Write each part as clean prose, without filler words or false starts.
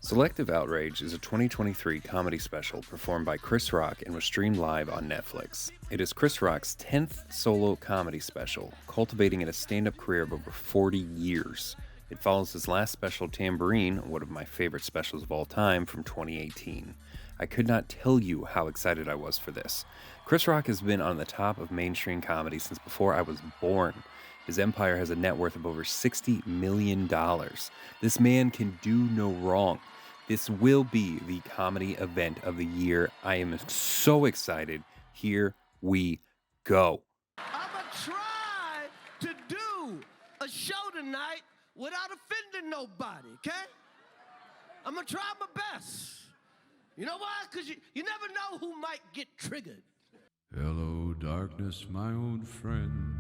Selective Outrage is a 2023 comedy special performed by Chris Rock and was streamed live on Netflix. It is Chris Rock's 10th solo comedy special, cultivating in a stand-up career of over 40 years. It follows his last special, Tambourine, one of my favorite specials of all time, from 2018. I could not tell you how excited I was for this. Chris Rock has been on the top of mainstream comedy since before I was born. His empire has a net worth of over $60 million. This man can do no wrong. This will be the comedy event of the year. I am so excited. Here we go. I'm going to try to do a show tonight without offending nobody, okay? I'm going to try my best. You know why? Because you never know who might get triggered. Hello, darkness, my old friend.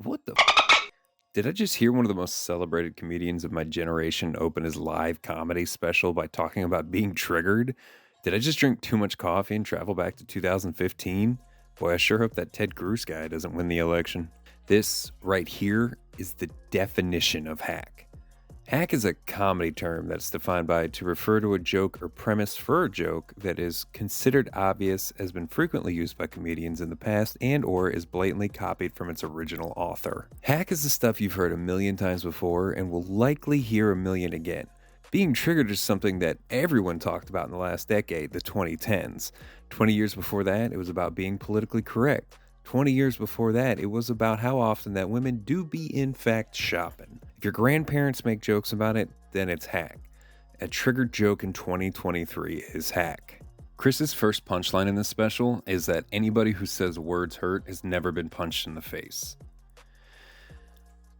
What the f? Did I just hear one of the most celebrated comedians of my generation open his live comedy special by talking about being triggered? Did I just drink too much coffee and travel back to 2015? Boy, I sure hope that Ted Cruz guy doesn't win the election. This right here is the definition of hack. Hack is a comedy term that's defined by to refer to a joke or premise for a joke that is considered obvious, has been frequently used by comedians in the past, and or is blatantly copied from its original author. Hack is the stuff you've heard a million times before and will likely hear a million again. Being triggered is something that everyone talked about in the last decade, the 2010s. 20 years before that, it was about being politically correct. 20 years before that, it was about how often that women do be in fact shopping. If your grandparents make jokes about it, then it's hack. A triggered joke in 2023 is hack. Chris's first punchline in this special is that anybody who says words hurt has never been punched in the face.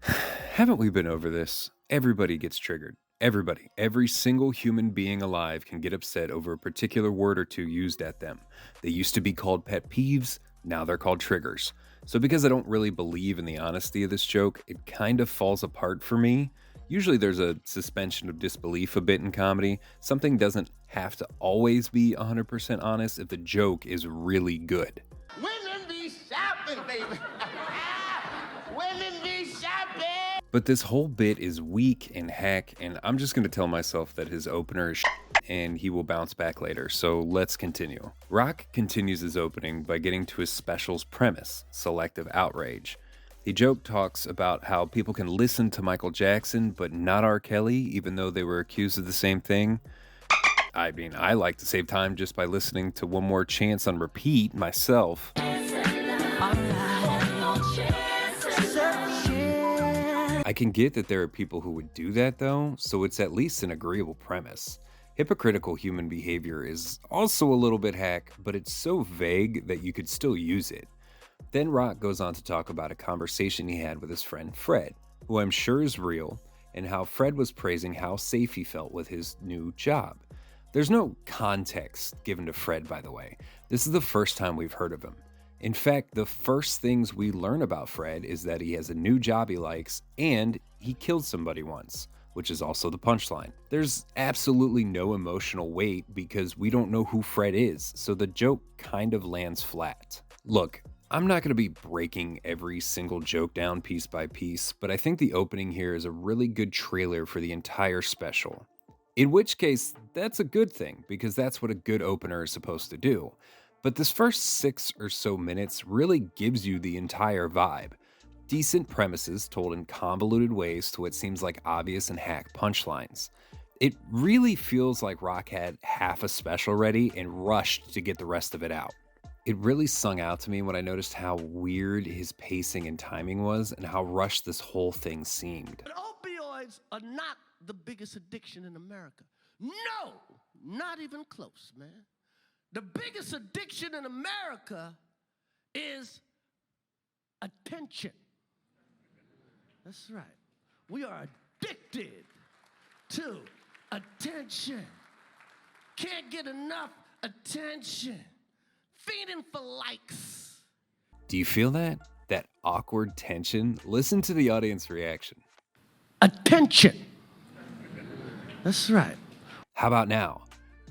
Haven't we been over this? Everybody gets triggered. Everybody, every single human being alive can get upset over a particular word or two used at them. They used to be called pet peeves. Now they're called triggers. So because I don't really believe in the honesty of this joke, it kind of falls apart for me. Usually there's a suspension of disbelief a bit in comedy. Something doesn't have to always be 100% honest if the joke is really good. Women be shopping, baby. Women be shopping. But this whole bit is weak and hack, and I'm just going to tell myself that his opener is and he will bounce back later, so let's continue. Rock continues his opening by getting to his special's premise, Selective Outrage. The joke talks about how people can listen to Michael Jackson, but not R. Kelly, even though they were accused of the same thing. I mean, I like to save time just by listening to One More Chance on repeat myself. I can get that there are people who would do that though, so it's at least an agreeable premise. Hypocritical human behavior is also a little bit hack, but it's so vague that you could still use it. Then Rock goes on to talk about a conversation he had with his friend Fred, who I'm sure is real, and how Fred was praising how safe he felt with his new job. There's no context given to Fred, by the way. This is the first time we've heard of him. In fact, the first things we learn about Fred is that he has a new job he likes, and he killed somebody once, which is also the punchline. There's absolutely no emotional weight because we don't know who Fred is, so the joke kind of lands flat. Look, I'm not going to be breaking every single joke down piece by piece, but I think the opening here is a really good trailer for the entire special. In which case, that's a good thing, because that's what a good opener is supposed to do. But this first 6 or so minutes really gives you the entire vibe. Decent premises told in convoluted ways to what seems like obvious and hack punchlines. It really feels like Rock had half a special ready and rushed to get the rest of it out. It really sung out to me when I noticed how weird his pacing and timing was and how rushed this whole thing seemed. But opioids are not the biggest addiction in America. No, not even close, man. The biggest addiction in America is attention. That's right. We are addicted to attention. Can't get enough attention. Feeding for likes. Do you feel that? That awkward tension? Listen to the audience reaction. Attention. That's right. How about now?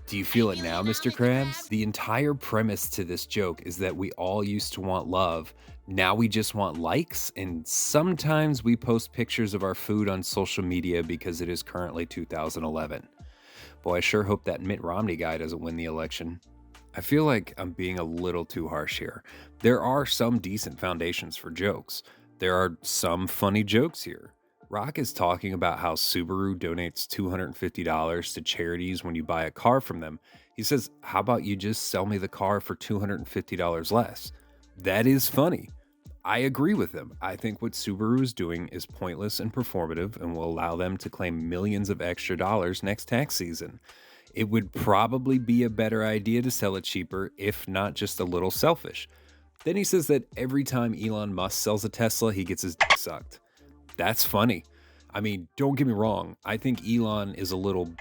Do you feel it now, Mr. Krabs? The entire premise to this joke is that we all used to want love. Now we just want likes, and sometimes we post pictures of our food on social media because it is currently 2011. Boy, I sure hope that Mitt Romney guy doesn't win the election. I feel like I'm being a little too harsh here. There are some decent foundations for jokes. There are some funny jokes here. Rock is talking about how Subaru donates $250 to charities when you buy a car from them. He says, how about you just sell me the car for $250 less? That is funny. I agree with him. I think what Subaru is doing is pointless and performative and will allow them to claim millions of extra dollars next tax season. It would probably be a better idea to sell it cheaper, if not just a little selfish. Then he says that every time Elon Musk sells a Tesla, he gets his dick sucked. That's funny. I mean, don't get me wrong. I think Elon is a little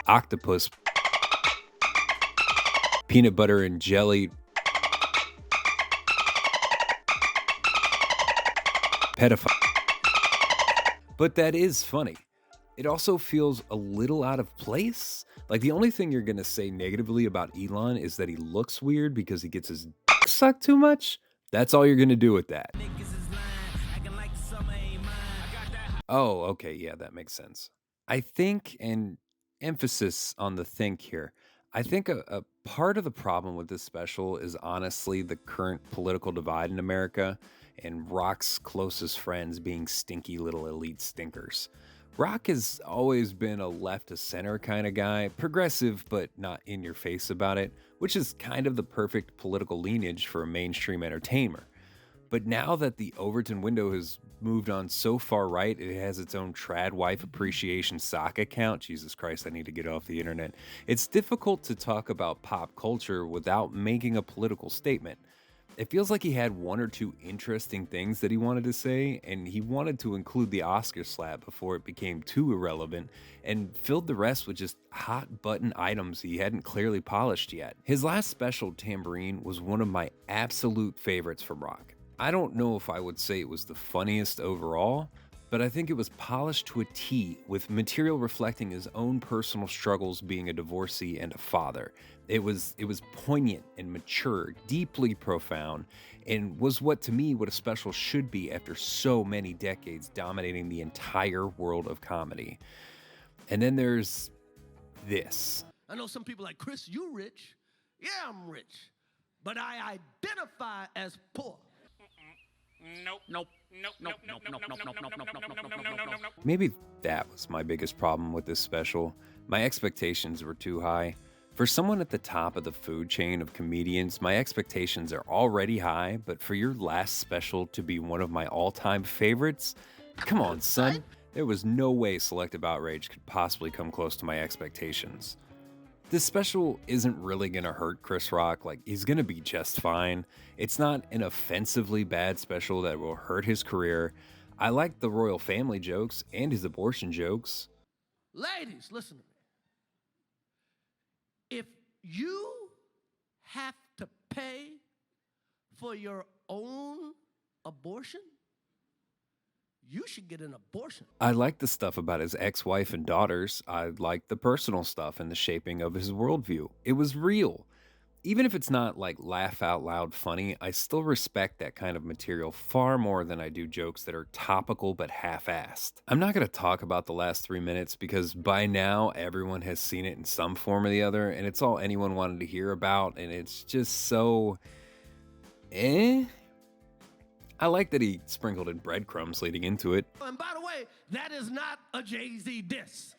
octopus, peanut butter and jelly pedophile. But that is funny. It also feels a little out of place. Like, the only thing you're going to say negatively about Elon is that he looks weird because he gets his dick sucked too much. That's all you're going to do with that. Oh, okay. Yeah, that makes sense. I think, and emphasis on the think here, I think a part of the problem with this special is honestly the current political divide in America and Rock's closest friends being stinky little elite stinkers. Rock has always been a left to center kind of guy, progressive but not in your face about it, which is kind of the perfect political lineage for a mainstream entertainer. But now that the Overton window has moved on so far right, it has its own trad wife appreciation sock account. Jesus Christ, I need to get off the internet. It's difficult to talk about pop culture without making a political statement. It feels like he had one or two interesting things that he wanted to say, and he wanted to include the Oscar slap before it became too irrelevant, and filled the rest with just hot button items he hadn't clearly polished yet. His last special, Tambourine, was one of my absolute favorites from Rock. I don't know if I would say it was the funniest overall, but I think it was polished to a T, with material reflecting his own personal struggles being a divorcee and a father. It was poignant and mature, deeply profound, and was what a special should be after so many decades dominating the entire world of comedy. And then there's this. I know some people like, Chris, you rich. Yeah, I'm rich. But I identify as poor. Maybe that was my biggest problem with this special. My expectations were too high. For someone at the top of the food chain of comedians, my expectations are already high, but for your last special to be one of my all-time favorites? Come on, son. There was no way Selective Outrage could possibly come close to my expectations. This special isn't really gonna hurt Chris Rock, like, he's gonna be just fine. It's not an offensively bad special that will hurt his career. I like the royal family jokes and his abortion jokes. Ladies, listen to me. If you have to pay for your own abortion, you should get an abortion. I like the stuff about his ex-wife and daughters. I like the personal stuff and the shaping of his worldview. It was real. Even if it's not like laugh out loud funny, I still respect that kind of material far more than I do jokes that are topical but half-assed. I'm not going to talk about the last 3 minutes because by now everyone has seen it in some form or the other, and it's all anyone wanted to hear about, and it's just so I like that he sprinkled in breadcrumbs leading into it. And by the way, that is not a Jay-Z diss.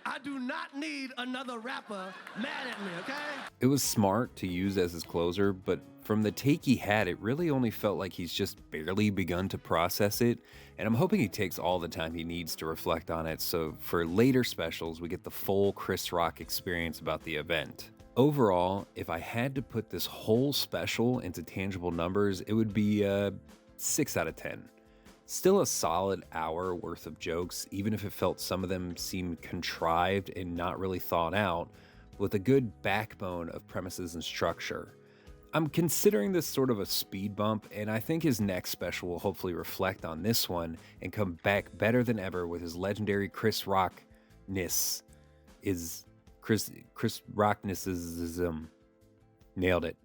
I do not need another rapper mad at me, okay? It was smart to use as his closer, but from the take he had, it really only felt like he's just barely begun to process it, and I'm hoping he takes all the time he needs to reflect on it, so for later specials, we get the full Chris Rock experience about the event. Overall, if I had to put this whole special into tangible numbers, it would be 6 out of 10. Still a solid hour worth of jokes, even if it felt some of them seemed contrived and not really thought out, with a good backbone of premises and structure. I'm considering this sort of a speed bump, and I think his next special will hopefully reflect on this one and come back better than ever with his legendary Chris Rockness. Chris Rocknessism. Nailed it.